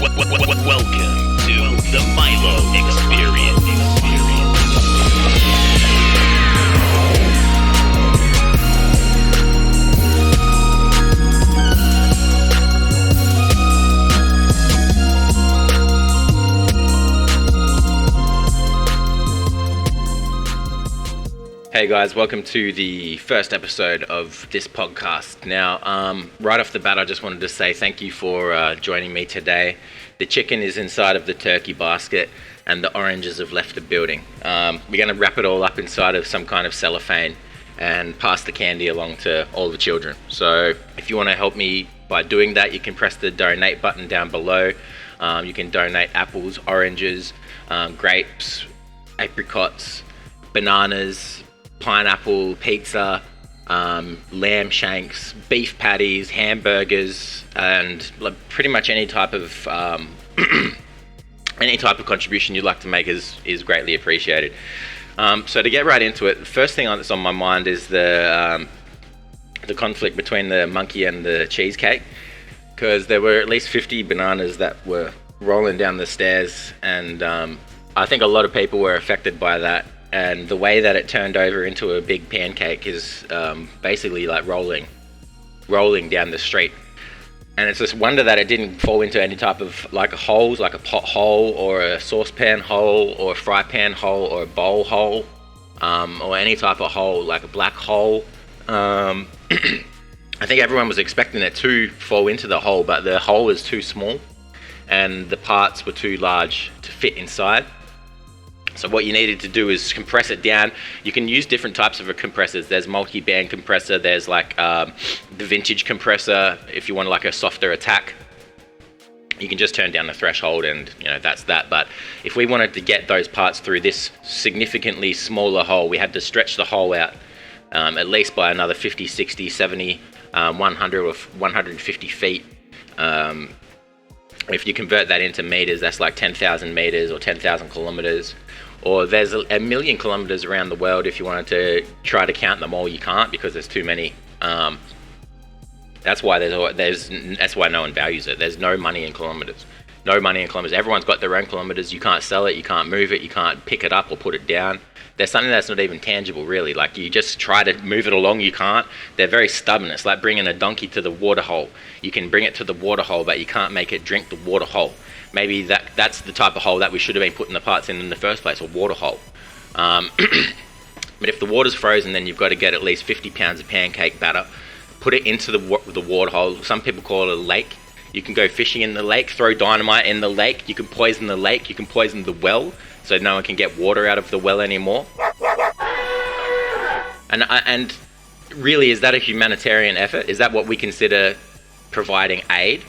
Welcome to the Milo Experience. Hey guys, welcome to the first episode of this podcast. Now, right off the bat, I just wanted to say thank you for joining me today. The chicken is inside of the turkey basket and the oranges have left the building. We're going to wrap it all up inside of some kind of cellophane and pass the candy along to all the children. So if you want to help me by doing that, you can press the donate button down below. You can donate apples, oranges, grapes, apricots, bananas, pineapple, pizza, lamb shanks, beef patties, hamburgers, and pretty much any type of contribution you'd like to make is greatly appreciated. So to get right into it, the first thing that's on my mind is the conflict between the monkey and the cheesecake, because there were at least 50 bananas that were rolling down the stairs, and I think a lot of people were affected by that. And the way that it turned over into a big pancake is basically like rolling down the street. And it's just wonder that it didn't fall into any type of like holes, like a pot hole or a saucepan hole or a fry pan hole or a bowl hole, or any type of hole, like a black hole. I think everyone was expecting it to fall into the hole, but the hole is too small and the parts were too large to fit inside. So what you needed to do is compress it down. You can use different types of compressors. There's multi-band compressor. There's like the vintage compressor. If you want like a softer attack, you can just turn down the threshold and that's that. But if we wanted to get those parts through this significantly smaller hole, we had to stretch the hole out at least by another 50, 60, 70, 100 or 150 feet. If you convert that into meters, that's like 10,000 meters or 10,000 kilometers. Or there's a million kilometers around the world. If you wanted to try to count them all, you can't because there's too many. That's why that's why no one values it. There's no money in kilometers. No money in kilometers. Everyone's got their own kilometers. You can't sell it. You can't move it. You can't pick it up or put it down. There's something that's not even tangible, really. Like you just try to move it along, you can't. They're very stubborn. It's like bringing a donkey to the water hole. You can bring it to the water hole, but you can't make it drink the water hole. Maybe that's the type of hole that we should have been putting the parts in the first place, a water hole. But if the water's frozen, then you've got to get at least 50 pounds of pancake batter, put it into the water hole. Some people call it a lake. You can go fishing in the lake, throw dynamite in the lake. You can poison the lake. You can poison the well, so no one can get water out of the well anymore. And really, is that a humanitarian effort? Is that what we consider providing aid?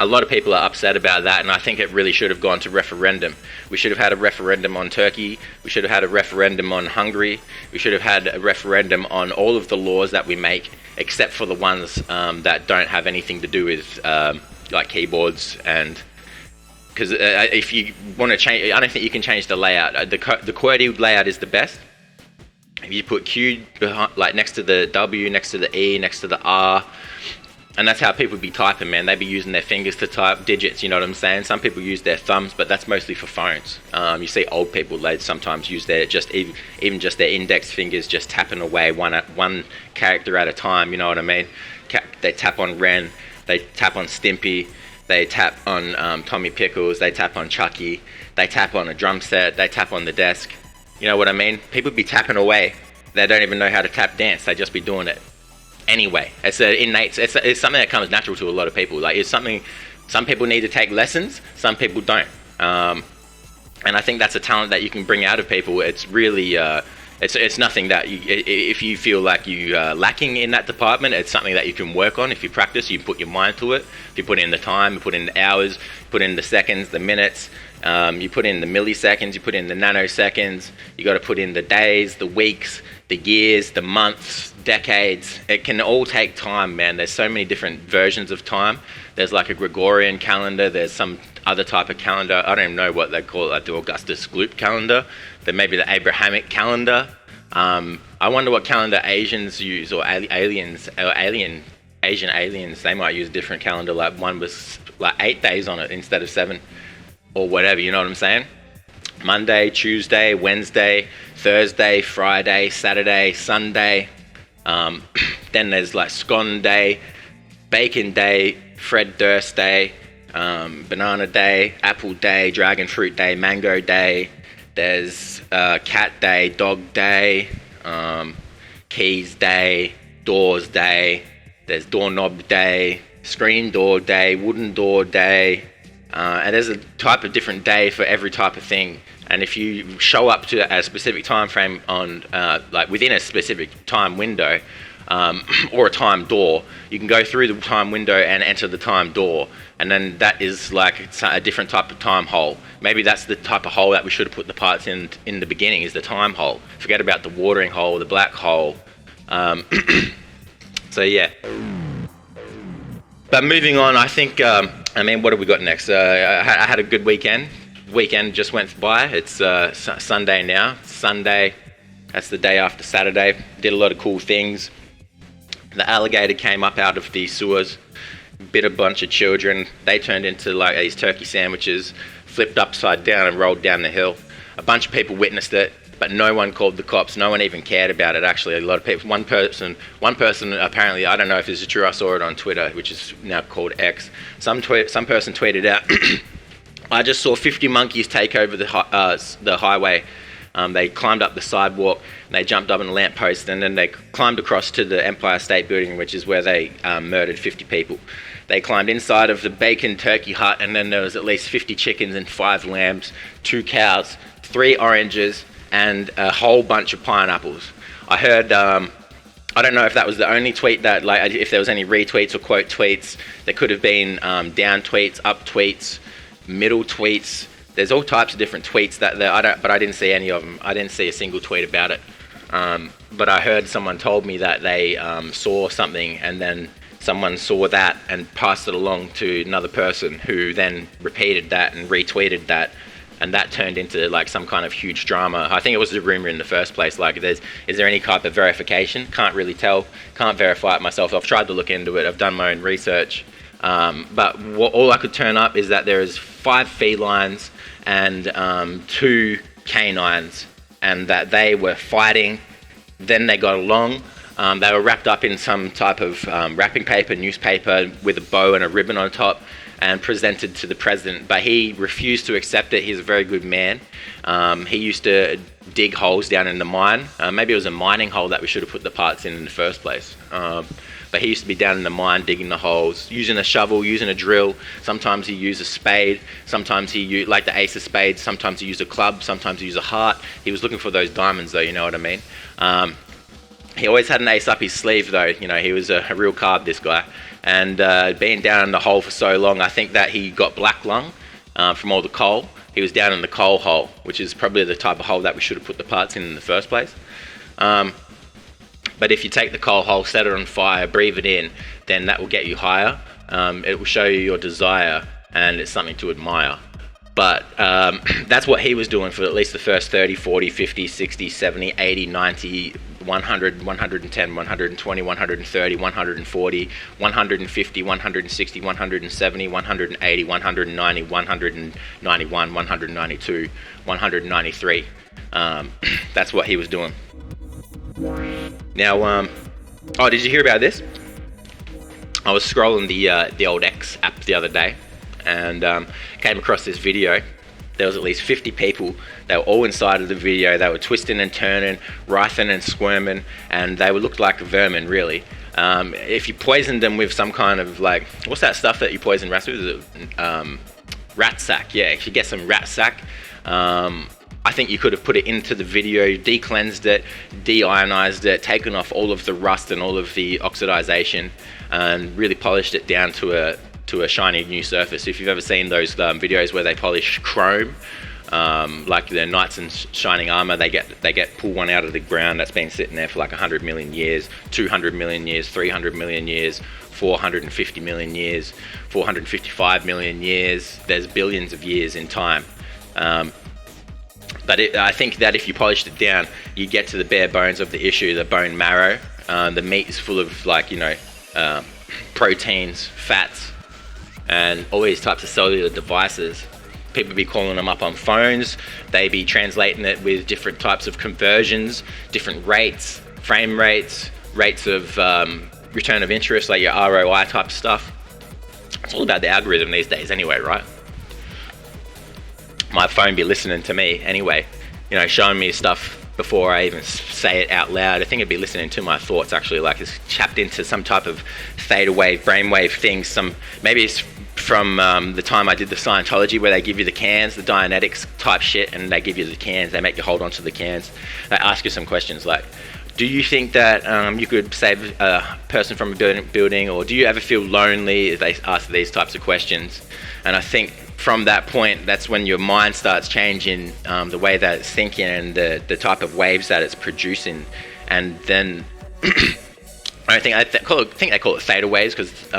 A lot of people are upset about that, and I think it really should have gone to referendum. We should have had a referendum on Turkey. We should have had a referendum on Hungary. We should have had a referendum on all of the laws that we make, except for the ones that don't have anything to do with like keyboards. And because if you want to change, I don't think you can change the layout. The QWERTY layout is the best. If you put Q behind, like next to the W, next to the E, next to the R, and that's how people be typing, man. They be using their fingers to type digits, you know what I'm saying? Some people use their thumbs, but that's mostly for phones. You see old people, they sometimes use their even just their index fingers just tapping away one character at a time, you know what I mean? They tap on Ren, they tap on Stimpy, they tap on Tommy Pickles, they tap on Chucky, they tap on a drum set, they tap on the desk. You know what I mean? People be tapping away. They don't even know how to tap dance. They just be doing it anyway. It's an innate. It's something that comes natural to a lot of people. Like it's something. Some people need to take lessons. Some people don't. And I think that's a talent that you can bring out of people. It's really. It's nothing that if you feel like you are lacking in that department, it's something that you can work on. If you practice, you put your mind to it. If you put in the time, you put in the hours, put in the seconds, the minutes. You put in the milliseconds, you put in the nanoseconds, you got to put in the days, the weeks, the years, the months, decades. It can all take time, man. There's so many different versions of time. There's like a Gregorian calendar, there's some other type of calendar. I don't even know what they call it, like the Augustus Gloop calendar. There may be the Abrahamic calendar. I wonder what calendar Asians use, or alien Asian aliens, they might use a different calendar. Like one was like 8 days on it instead of 7 or whatever, you know what I'm saying? Monday, Tuesday, Wednesday, Thursday, Friday, Saturday, Sunday. Then there's like Scone Day, Bacon Day, Fred Durst Day, Banana Day, Apple Day, Dragon Fruit Day, Mango Day. There's Cat Day, Dog Day, Keys Day, Doors Day. There's Doorknob Day, Screen Door Day, Wooden Door Day. And there's a type of different day for every type of thing. And if you show up to a specific time frame on, like within a specific time window, or a time door, you can go through the time window and enter the time door. And then that is like a different type of time hole. Maybe that's the type of hole that we should have put the parts in the beginning, is the time hole. Forget about the watering hole, the black hole. So yeah. But moving on, I think, what have we got next? I had a good weekend. Weekend just went by. It's Sunday now. Sunday, that's the day after Saturday. Did a lot of cool things. The alligator came up out of the sewers, bit a bunch of children. They turned into like these turkey sandwiches, flipped upside down and rolled down the hill. A bunch of people witnessed it, but no one called the cops. No one even cared about it, actually. A lot of people, one person apparently, I don't know if this is true, I saw it on Twitter, which is now called X. Some person tweeted out, I just saw 50 monkeys take over the highway. They climbed up the sidewalk, and they jumped up on a lamppost, and then they climbed across to the Empire State Building, which is where they murdered 50 people. They climbed inside of the bacon turkey hut, and then there was at least 50 chickens and 5 lambs, 2 cows, 3 oranges, and a whole bunch of pineapples. I heard, I don't know if that was the only tweet that, like, if there was any retweets or quote tweets. There could have been down tweets, up tweets, middle tweets. There's all types of different tweets but I didn't see any of them. I didn't see a single tweet about it. But I heard someone told me that they saw something, and then someone saw that and passed it along to another person, who then repeated that and retweeted that, and that turned into like some kind of huge drama. I think it was a rumor in the first place. Like, is there any type of verification? Can't really tell. Can't verify it myself. I've tried to look into it. I've done my own research. But all I could turn up is that there is 5 felines and 2 canines, and that they were fighting. Then they got along. They were wrapped up in some type of wrapping paper, newspaper, with a bow and a ribbon on top, and presented to the president. But he refused to accept it. He's a very good man. He used to dig holes down in the mine. Maybe it was a mining hole that we should have put the parts in the first place. But he used to be down in the mine digging the holes, using a shovel, using a drill. Sometimes he used a spade. Sometimes he used, like the ace of spades, sometimes he used a club, sometimes he used a heart. He was looking for those diamonds though, you know what I mean? He always had an ace up his sleeve though, you know, he was a real card, this guy. And being down in the hole for so long, I think that he got black lung from all the coal. He was down in the coal hole, which is probably the type of hole that we should have put the parts in the first place. But if you take the coal hole, set it on fire, breathe it in, then that will get you higher. It will show you your desire, and it's something to admire. But that's what he was doing for at least the first 30, 40, 50, 60, 70, 80, 90, 100, 110, 120, 130, 140, 150, 160, 170, 180, 190, 191, 192, 193. That's what he was doing. Now, did you hear about this? I was scrolling the old X app the other day, and came across this video. There was at least 50 people. They were all inside of the video. They were twisting and turning, writhing and squirming, and they looked like vermin, really. If you poisoned them with some kind of, like, what's that stuff that you poison rats with? Is it, rat sack? Yeah, if you get some rat sack, I think you could have put it into the video, de-cleansed it, de-ionized it, taken off all of the rust and all of the oxidization, and really polished it down to a shiny new surface. If you've ever seen those videos where they polish chrome, like the knights in shining armor, they get pull one out of the ground that's been sitting there for like 100 million years, 200 million years, 300 million years, 450 million years, 455 million years. There's billions of years in time. But I think that if you polished it down, you get to the bare bones of the issue, the bone marrow. The meat is full of, like, you know, proteins, fats, and all these types of cellular devices. People be calling them up on phones. They be translating it with different types of conversions, different rates, frame rates, rates of return of interest, like your ROI type stuff. It's all about the algorithm these days anyway, right? My phone be listening to me anyway, showing me stuff before I even say it out loud. I think it'd be listening to my thoughts, actually, like it's tapped into some type of theta wave, brainwave thing. Maybe it's from the time I did the Scientology, where they give you the cans, the Dianetics type shit, and they give you the cans, they make you hold on to the cans. They ask you some questions like, do you think that you could save a person from a building, or do you ever feel lonely? They ask these types of questions. And I think from that point, that's when your mind starts changing, the way that it's thinking and the type of waves that it's producing. And then I think they call it theta waves, because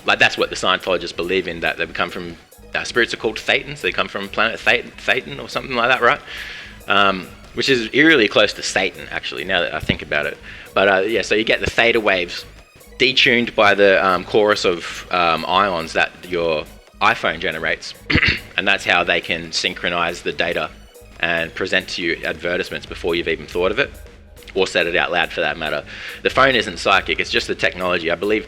like that's what the Scientologists believe in, that they come from spirits are called Thetans. They come from planet Thetan or something like that, right? Which is eerily close to Satan, actually, now that I think about it. But so you get the theta waves detuned by the chorus of ions that your iPhone generates, and that's how they can synchronize the data and present to you advertisements before you've even thought of it, or said it out loud for that matter. The phone isn't psychic, it's just the technology. I believe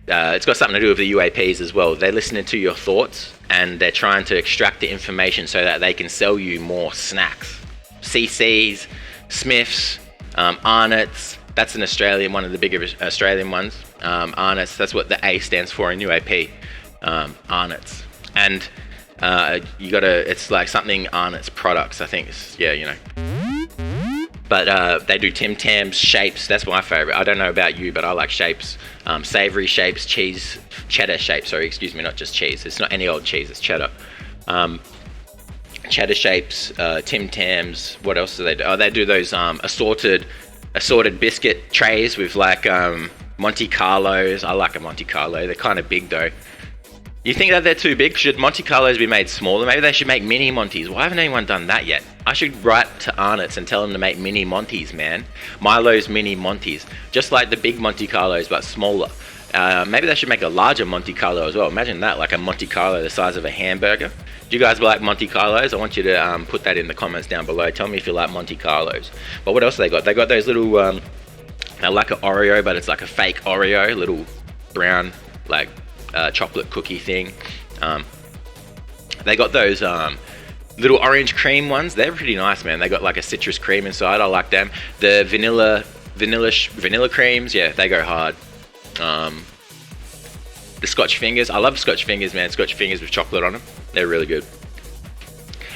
it's got something to do with the UAPs as well. They're listening to your thoughts, and they're trying to extract the information so that they can sell you more snacks. CCs, Smiths, Arnott's, that's an Australian, one of the bigger Australian ones. Arnott's, that's what the A stands for in UAP, Arnott's. And it's like something Arnott's products, I think, But they do Tim Tams, shapes, that's my favorite. I don't know about you, but I like shapes. Savory shapes, cheddar shapes, not just cheese. It's not any old cheese, it's cheddar. Cheddar shapes, Tim Tams. What else do they do? Oh, they do those assorted biscuit trays with like Monte Carlos. I like a Monte Carlo. They're kind of big though. You think that they're too big? Should Monte Carlos be made smaller? Maybe they should make mini Montes. Why haven't anyone done that yet? I should write to Arnott's and tell them to make mini Montes, man. Milo's mini Montes, just like the big Monte Carlos but smaller. Maybe they should make a larger Monte Carlo as well. Imagine that, like a Monte Carlo the size of a hamburger. Do you guys like Monte Carlos? I want you to put that in the comments down below. Tell me if you like Monte Carlos. But what else they got? They got those little, they're like an Oreo, but it's like a fake Oreo, little brown, like chocolate cookie thing. They got those little orange cream ones. They're pretty nice, man. They got like a citrus cream inside. I like them. The vanilla creams, yeah, they go hard. The Scotch fingers, I love Scotch fingers, man. Scotch fingers with chocolate on them, they're really good.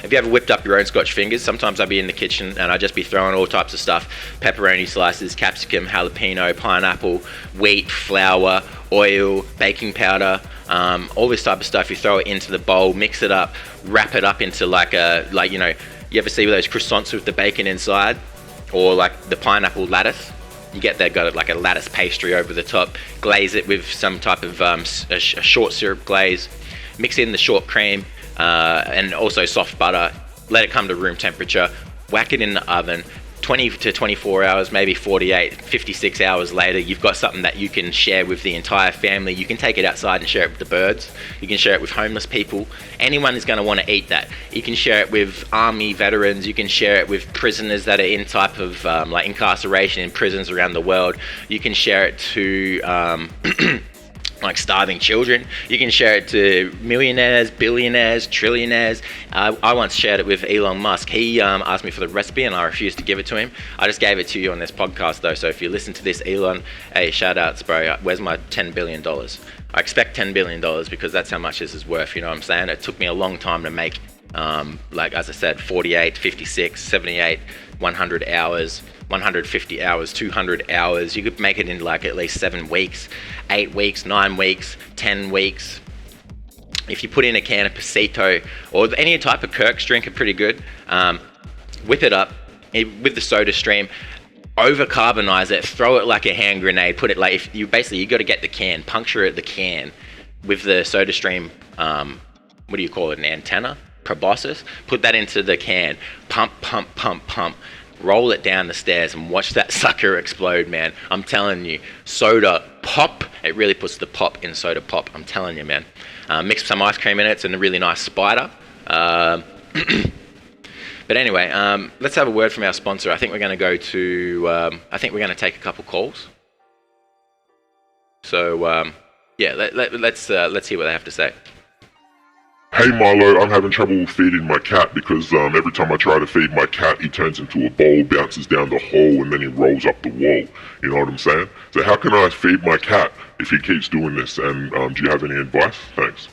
Have you ever whipped up your own Scotch fingers? Sometimes I'd be in the kitchen and I'd just be throwing all types of stuff: pepperoni slices, capsicum, jalapeno, pineapple, wheat, flour, oil, baking powder, all this type of stuff. You throw it into the bowl, mix it up, wrap it up into you ever see those croissants with the bacon inside, or like the pineapple lattice? You get that, got it like a lattice pastry over the top, glaze it with some type of a short syrup glaze, mix in the short cream and also soft butter, let it come to room temperature, whack it in the oven. 20 to 24 hours, maybe 48, 56 hours later, you've got something that you can share with the entire family. You can take it outside and share it with the birds. You can share it with homeless people. Anyone is going to want to eat that. You can share it with army veterans. You can share it with prisoners that are in type of like incarceration in prisons around the world. You can share it to like starving children. You can share it to millionaires, billionaires, trillionaires. I once shared it with Elon Musk. He asked me for the recipe and I refused to give it to him. I just gave it to you on this podcast though, so if you listen to this, Elon, hey, shout outs bro, where's my $10 billion? I expect $10 billion because that's how much this is worth, you know what I'm saying? It took me a long time to make, like as I said, 48, 56, 78, 100 hours, 150 hours, 200 hours. You could make it in like at least 7 weeks, 8 weeks, 9 weeks, 10 weeks. If you put in a can of Pasito or any type of Kirk's drink are pretty good, whip it up with the soda stream, over carbonize it, throw it like a hand grenade, put it like, if you got to get the can, puncture the can with the soda stream, what do you call it, an antenna? Proboscis, put that into the can, pump, roll it down the stairs and watch that sucker explode, man. I'm telling you, soda pop, it really puts the pop in soda pop. I'm telling you, man. Mix some ice cream in it. It's a really nice spider. But anyway, let's have a word from our sponsor. I think we're going to go to, I think we're going to take a couple calls. So, yeah, let's hear what they have to say. Hey Milo, I'm having trouble feeding my cat because every time I try to feed my cat, he turns into a bowl, bounces down the hole, and then he rolls up the wall. You know what I'm saying? So how can I feed my cat if he keeps doing this? And do you have any advice? Thanks.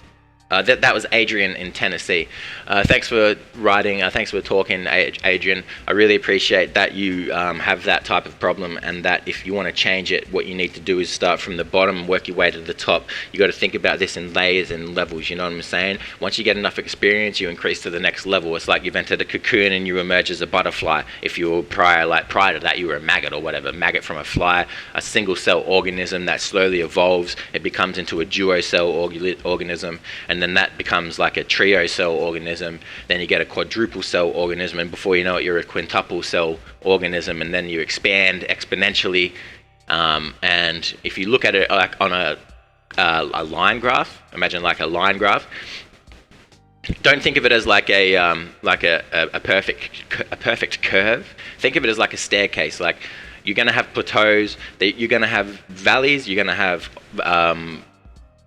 That was Adrian in Tennessee. Thanks for writing. Thanks for talking, Adrian. I really appreciate that you have that type of problem, and that if you want to change it, what you need to do is start from the bottom and work your way to the top. You got to think about this in layers and levels. You know what I'm saying? Once you get enough experience, you increase to the next level. It's like you've entered a cocoon and you emerge as a butterfly. If you were prior to that, you were a maggot or whatever. Maggot from a fly, a single cell organism that slowly evolves. It becomes into a duo cell organism. And then that becomes like a trio cell organism. Then you get a quadruple cell organism, and before you know it, you're a quintuple cell organism, and then you expand exponentially. And if you look at it like on a line graph, imagine like a line graph. Don't think of it as like a perfect curve. Think of it as like a staircase. Like you're gonna have plateaus. You're gonna have valleys. You're gonna have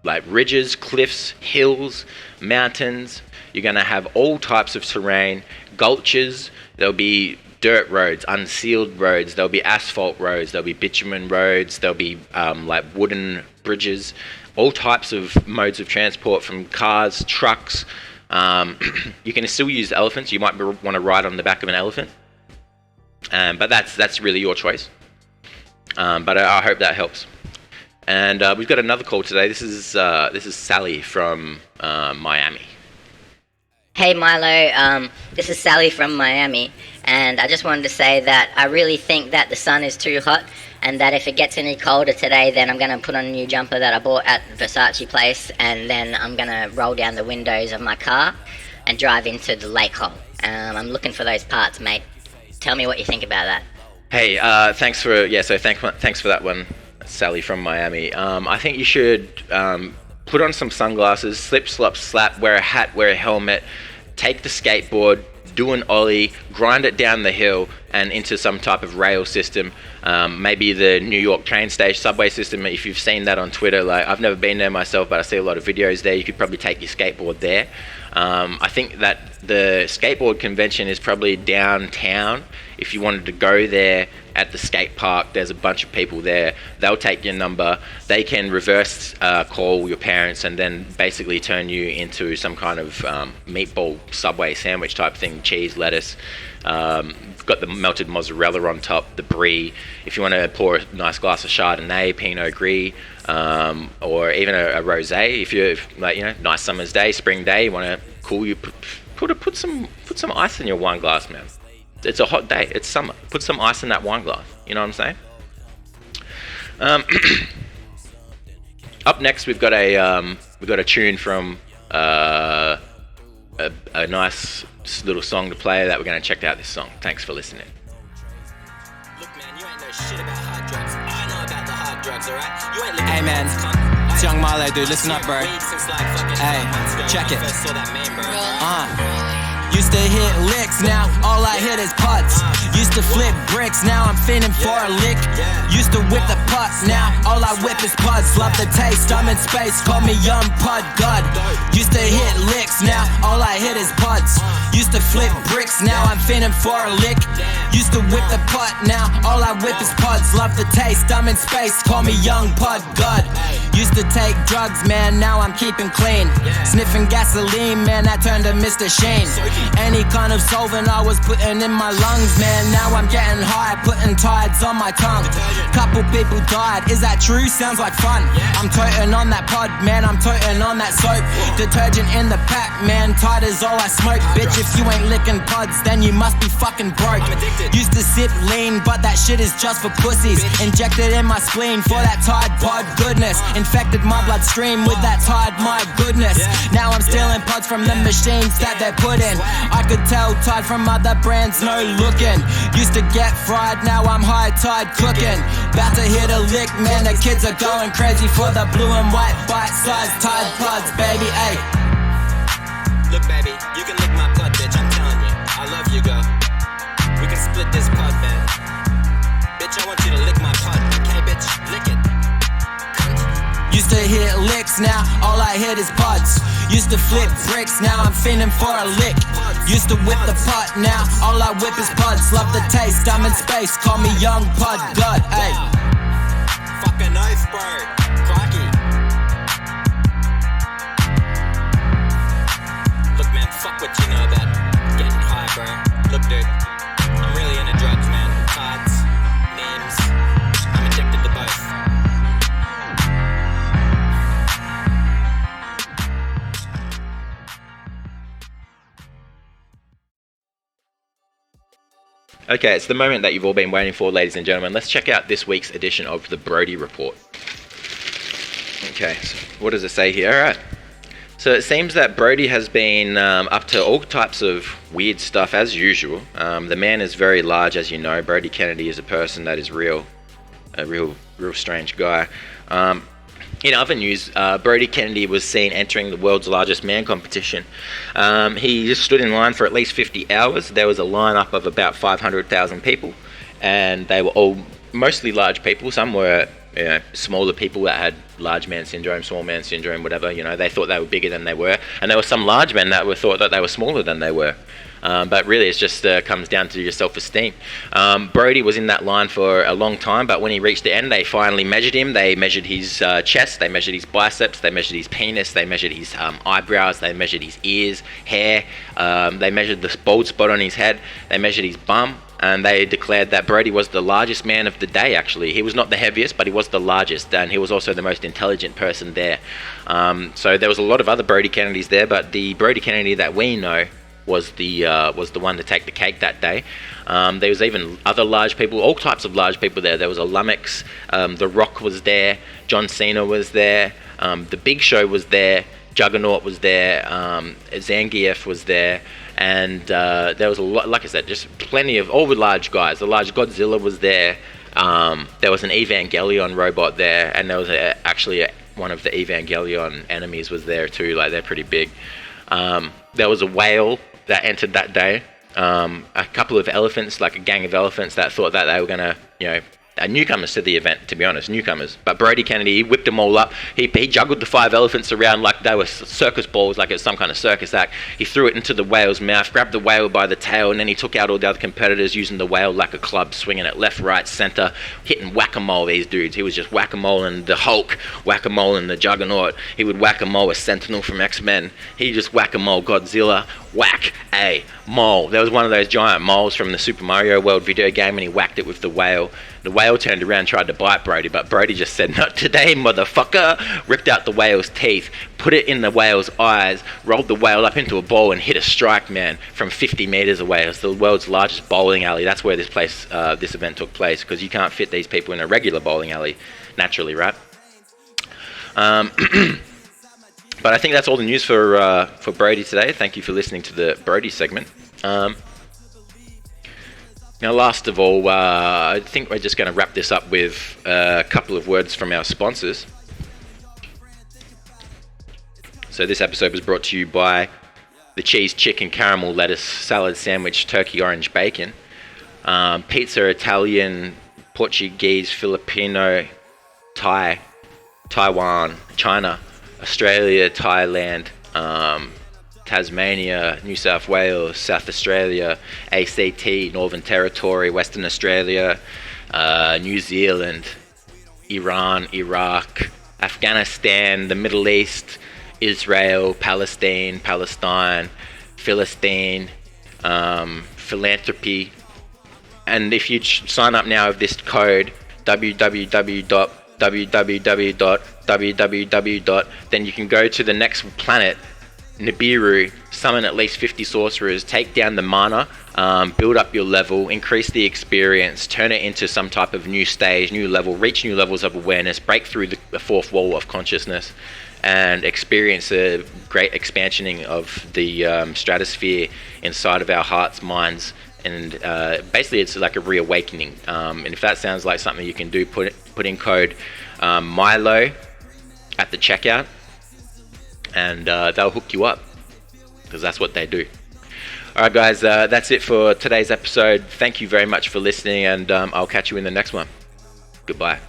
like ridges, cliffs, hills, mountains. You're going to have all types of terrain, gulches. There'll be dirt roads, unsealed roads. There'll be asphalt roads. There'll be bitumen roads. There'll be like wooden bridges. All types of modes of transport, from cars, trucks. You can still use elephants. You might want to ride on the back of an elephant. But that's really your choice. But I hope that helps. And we've got another call today. This is Sally from Miami. Hey Milo, this is Sally from Miami, and I just wanted to say that I really think that the sun is too hot, and that if it gets any colder today, then I'm going to put on a new jumper that I bought at Versace Place, and then I'm going to roll down the windows of my car and drive into the lake hole. I'm looking for those parts, mate. Tell me what you think about that. Hey, thanks for that one, Sally from Miami. I think you should put on some sunglasses, slip, slop, slap, wear a hat, wear a helmet, take the skateboard, do an ollie, grind it down the hill and into some type of rail system, maybe the New York train station subway system. If you've seen that on Twitter, like I've never been there myself, but I see a lot of videos there. You could probably take your skateboard there. I think that the skateboard convention is probably downtown. If you wanted to go there at the skate park, there's a bunch of people there. They'll take your number. They can reverse call your parents and then basically turn you into some kind of meatball Subway sandwich type thing, cheese, lettuce. Got the melted mozzarella on top, the brie. If you want to pour a nice glass of Chardonnay, Pinot Gris, or even a rosé, if you're like, nice summer's day, spring day, you want to cool you, put some ice in your wine glass, man. It's a hot day. It's summer. Put some ice in that wine glass. You know what I'm saying? Up next, we've got a tune from a nice little song to play that we're going to check out this song. Thanks for listening. Look, man, you ain't know shit about hard drugs. I know about the hard drugs, alright? You ain't Hey, man. It's Young Milo, dude. Listen up, bro. Hey, check it. Used to hit licks, now all I hit is putts. Used to flip bricks, now I'm finning for a lick. Used to whip the putts, now all I whip is putts. Love the taste, I'm in space, call me Young Pud God. Used to hit licks, now all I hit is putts. Used to flip bricks, now I'm finning for a lick. Used to whip the putt, now all I whip is putts. Love the taste, I'm in space, call me Young Pud God. Used to take drugs, man, now I'm keeping clean. Sniffing gasoline, man, I turned to Mr. Sheen. Any kind of solvent I was putting in my lungs, man, now I'm getting high, putting tides on my tongue. Couple people died, is that true? Sounds like fun. I'm toting on that pod, man, I'm toting on that soap. Detergent in the pack, man, Tide is all I smoke. Bitch, if you ain't licking pods, then you must be fucking broke. Used to sip lean, but that shit is just for pussies. Injected in my spleen for that Tide pod goodness. goodness. Infected my bloodstream with that tide, my goodness. Now I'm stealing pods from the machines that they're put in. I could tell Tide from other brands, no looking. Used to get fried, now I'm high tide cooking. About to hit a lick, man, the kids are going crazy for the blue and white bite-sized Tide pods, baby, ayy. Look, baby, you can lick my blood, bitch, I'm telling you. I love you, girl. We can split this pod, man. Bitch, I want you to lick my pod, okay, bitch? Lick it. Used to hit licks, now all I hit is pods. Used to flip bricks, now I'm fiending for a lick. Used to whip the pot, now all I whip is pods. Love the taste, I'm in space, call me young pod god, ayy. Fucking iceberg, Crocky. Look, man, fuck what you know about getting high, bro. Look, dude, I'm really into drugs, man. Cards, names, I'm addicted to both. Okay, it's the moment that you've all been waiting for, ladies and gentlemen. Let's check out this week's edition of the Brodie Report. Okay, so what does it say here? All right. So it seems that Brodie has been up to all types of weird stuff as usual. The man is very large, as you know. Brodie Kennedy is a person that is a real strange guy. In other news, Brodie Kennedy was seen entering the world's largest man competition. He just stood in line for at least 50 hours. There was a lineup of about 500,000 people, and they were all mostly large people. Some were smaller people that had large man syndrome, small man syndrome, whatever. They thought they were bigger than they were, and there were some large men that thought that they were smaller than they were. But really, it just comes down to your self-esteem. Brodie was in that line for a long time, but when he reached the end, they finally measured him. They measured his chest, they measured his biceps, they measured his penis, they measured his eyebrows, they measured his ears, hair, they measured the bald spot on his head, they measured his bum, and they declared that Brodie was the largest man of the day, actually. He was not the heaviest, but he was the largest, and he was also the most intelligent person there. So there was a lot of other Brodie Kennedys there, but the Brodie Kennedy that we know was the one to take the cake that day. There was even other large people, all types of large people there. There was a Lummox, The Rock was there, John Cena was there, The Big Show was there, Juggernaut was there, Zangief was there, and there was a lot, like I said, just plenty of all the large guys. The large Godzilla was there. There was an Evangelion robot there, and there was one of the Evangelion enemies was there too. Like, they're pretty big. There was a whale that entered that day. A couple of elephants, like a gang of elephants that thought that they were going to, newcomers to the event, to be honest, newcomers. But Brodie Kennedy, he whipped them all up. He juggled the 5 elephants around like they were circus balls, like it's some kind of circus act. He threw it into the whale's mouth, grabbed the whale by the tail, and then he took out all the other competitors using the whale like a club, swinging it left, right, center, hitting whack-a-mole these dudes. He was just whack-a-mole and the Hulk, whack-a-mole and the Juggernaut. He would whack-a-mole a Sentinel from X-Men. He just whack-a-mole Godzilla, whack-a-mole. There was one of those giant moles from the Super Mario World video game, and he whacked it with the whale. The whale turned around and tried to bite Brodie, but Brodie just said, "Not today, motherfucker!" Ripped out the whale's teeth, put it in the whale's eyes, rolled the whale up into a ball, and hit a strike, man, from 50 meters away. It's the world's largest bowling alley. That's where this event took place, because you can't fit these people in a regular bowling alley, naturally, right? But I think that's all the news for Brodie today. Thank you for listening to the Brodie segment. Now, last of all, I think we're just going to wrap this up with a couple of words from our sponsors. So this episode was brought to you by the cheese, chicken, caramel, lettuce, salad, sandwich, turkey, orange, bacon, pizza, Italian, Portuguese, Filipino, Thai, Taiwan, China, Australia, Thailand, Tasmania, New South Wales, South Australia, ACT, Northern Territory, Western Australia, New Zealand, Iran, Iraq, Afghanistan, the Middle East, Israel, Palestine, Philistine, philanthropy. And if you sign up now with this code, www, then you can go to the next planet Nibiru, summon at least 50 sorcerers, take down the mana, build up your level, increase the experience, turn it into some type of new stage, new level, reach new levels of awareness, break through the fourth wall of consciousness, and experience a great expansioning of the stratosphere inside of our hearts, minds, and basically it's like a reawakening. And if that sounds like something you can do, put in code Milo at the checkout, and they'll hook you up, because that's what they do. Alright guys, that's it for today's episode. Thank you very much for listening, and I'll catch you in the next one. Goodbye.